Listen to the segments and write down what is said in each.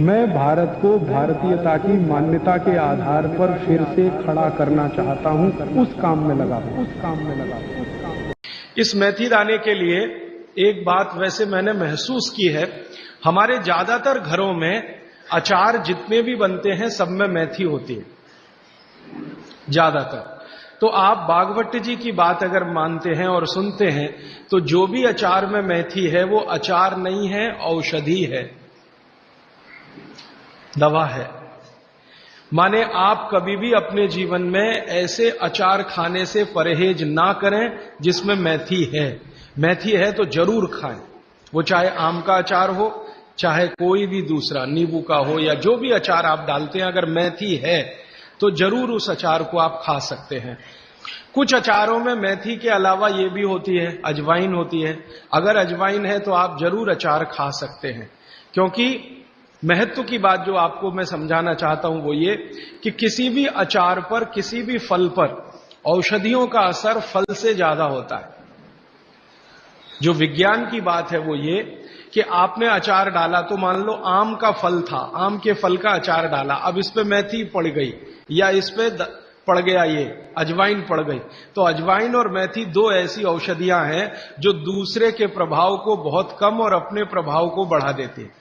मैं भारत को भारतीयता की मान्यता के आधार पर फिर से खड़ा करना चाहता हूं, उस काम में लगा हूं। इस मेथी दाने के लिए एक बात वैसे मैंने महसूस की है, हमारे ज्यादातर घरों में अचार जितने भी बनते हैं सब में मेथी होती है ज्यादातर। तो आप बागवट जी की बात अगर मानते हैं और सुनते हैं तो जो भी अचार में मेथी है वो अचार नहीं है, औषधि है, दवा है। माने आप कभी भी अपने जीवन में ऐसे अचार खाने से परहेज ना करें जिसमें मेथी है। मेथी है तो जरूर खाएं, वो चाहे आम का अचार हो, चाहे कोई भी दूसरा नींबू का हो, या जो भी अचार आप डालते हैं, अगर मेथी है तो जरूर उस अचार को आप खा सकते हैं। कुछ अचारों में मेथी के अलावा ये भी होती है, अजवाइन होती है। अगर अजवाइन है तो आप जरूर अचार खा सकते हैं, क्योंकि महत्व की बात जो आपको मैं समझाना चाहता हूं वो ये कि किसी भी अचार पर, किसी भी फल पर औषधियों का असर फल से ज्यादा होता है। जो विज्ञान की बात है वो ये कि आपने अचार डाला, तो मान लो आम का फल था, आम के फल का अचार डाला, अब इस पे मेथी पड़ गई या इस पे पड़ गया ये अजवाइन पड़ गई, तो अजवाइन और मेथी दो ऐसी औषधियां हैं जो दूसरे के प्रभाव को बहुत कम और अपने प्रभाव को बढ़ा देती हैं।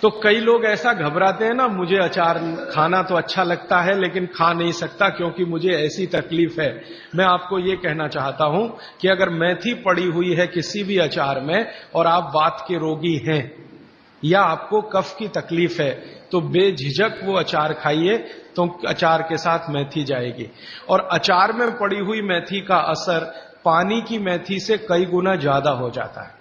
तो कई लोग ऐसा घबराते हैं ना, मुझे अचार खाना तो अच्छा लगता है लेकिन खा नहीं सकता क्योंकि मुझे ऐसी तकलीफ है। मैं आपको ये कहना चाहता हूं कि अगर मेथी पड़ी हुई है किसी भी अचार में और आप वात के रोगी हैं या आपको कफ की तकलीफ है तो बेझिझक वो अचार खाइए, तो अचार के साथ मेथी जाएगी। और अचार में पड़ी हुई मेथी का असर पानी की मेथी से कई गुना ज्यादा हो जाता है।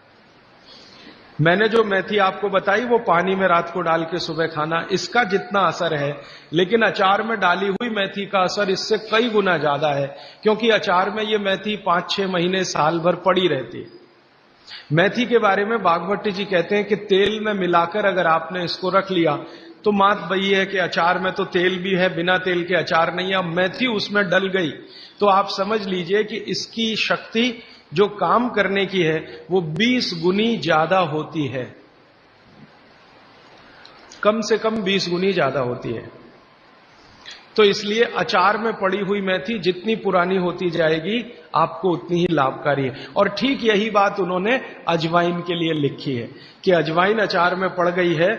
मैंने जो मेथी आपको बताई वो पानी में रात को डाल के सुबह खाना, इसका जितना असर है, लेकिन अचार में डाली हुई मेथी का असर इससे कई गुना ज्यादा है, क्योंकि अचार में ये मेथी 5-6 महीने साल भर पड़ी रहती है। मेथी के बारे में बागवट जी कहते हैं कि तेल में मिलाकर अगर आपने इसको रख लिया तो बात वही है कि अचार में तो तेल भी है, बिना तेल के अचार नहीं है। अब मेथी उसमें डल गई तो आप समझ लीजिए कि इसकी शक्ति जो काम करने की है वो 20 गुनी ज्यादा होती है, कम से कम 20 गुनी ज्यादा होती है। तो इसलिए अचार में पड़ी हुई मेथी जितनी पुरानी होती जाएगी आपको उतनी ही लाभकारी है। और ठीक यही बात उन्होंने अजवाइन के लिए लिखी है कि अजवाइन अचार में पड़ गई है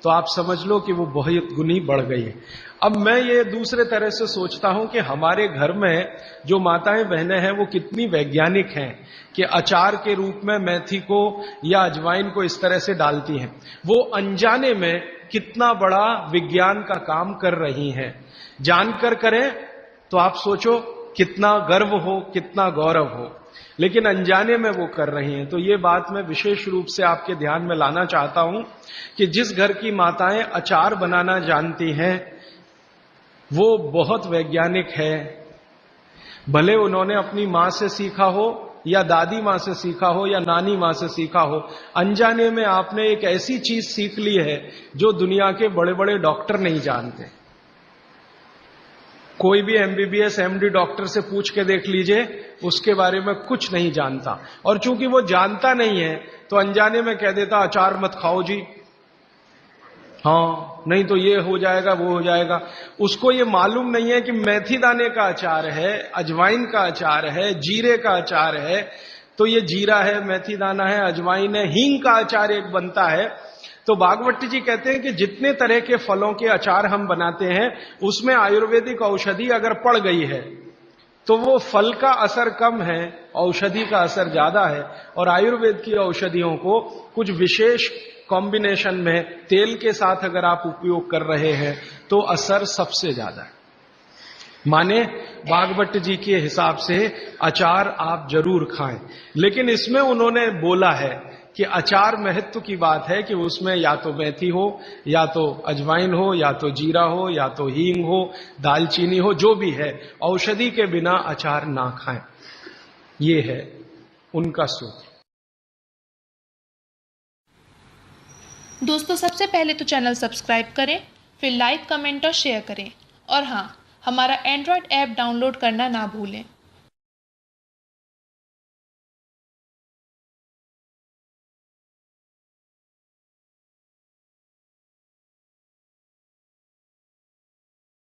तो आप समझ लो कि वो बहुत गुनी बढ़ गई है। अब मैं ये दूसरे तरह से सोचता हूं कि हमारे घर में जो माताएं बहनें हैं वो कितनी वैज्ञानिक हैं कि अचार के रूप में मेथी को या अजवाइन को इस तरह से डालती हैं। वो अनजाने में कितना बड़ा विज्ञान का काम कर रही हैं। जानकर करें तो आप सोचो कितना गर्व हो, कितना गौरव हो, लेकिन अनजाने में वो कर रही हैं। तो ये बात मैं विशेष रूप से आपके ध्यान में लाना चाहता हूं कि जिस घर की माताएं अचार बनाना जानती हैं वो बहुत वैज्ञानिक है। भले उन्होंने अपनी मां से सीखा हो या दादी मां से सीखा हो या नानी मां से सीखा हो, अनजाने में आपने एक ऐसी चीज सीख ली है जो दुनिया के बड़े बड़े डॉक्टर नहीं जानते। कोई भी MBBS MD डॉक्टर से पूछ के देख लीजिए, उसके बारे में कुछ नहीं जानता। और चूंकि वो जानता नहीं है तो अनजाने में कह देता अचार मत खाओ जी, हाँ नहीं तो ये हो जाएगा वो हो जाएगा। उसको ये मालूम नहीं है कि मेथी दाने का अचार है, अजवाइन का अचार है, जीरे का अचार है। तो ये जीरा है, मेथी दाना है, अजवाइन है, हींग का अचार एक बनता है। तो बागवट जी कहते हैं कि जितने तरह के फलों के अचार हम बनाते हैं उसमें आयुर्वेदिक औषधि अगर पड़ गई है तो वो फल का असर कम है, औषधि का असर ज्यादा है। और आयुर्वेद की औषधियों को कुछ विशेष कॉम्बिनेशन में तेल के साथ अगर आप उपयोग कर रहे हैं तो असर सबसे ज्यादा है। माने बागवट जी के हिसाब से अचार आप जरूर खाएं, लेकिन इसमें उन्होंने बोला है कि अचार महत्व की बात है कि उसमें या तो मेथी हो, या तो अजवाइन हो, या तो जीरा हो, या तो हींग हो, दालचीनी हो, जो भी है, औषधि के बिना अचार ना खाएं। ये है उनका सूत्र। दोस्तों, सबसे पहले तो चैनल सब्सक्राइब करें, फिर लाइक, कमेंट और शेयर करें। और हाँ, हमारा एंड्रॉयड ऐप डाउनलोड करना ना भूलें।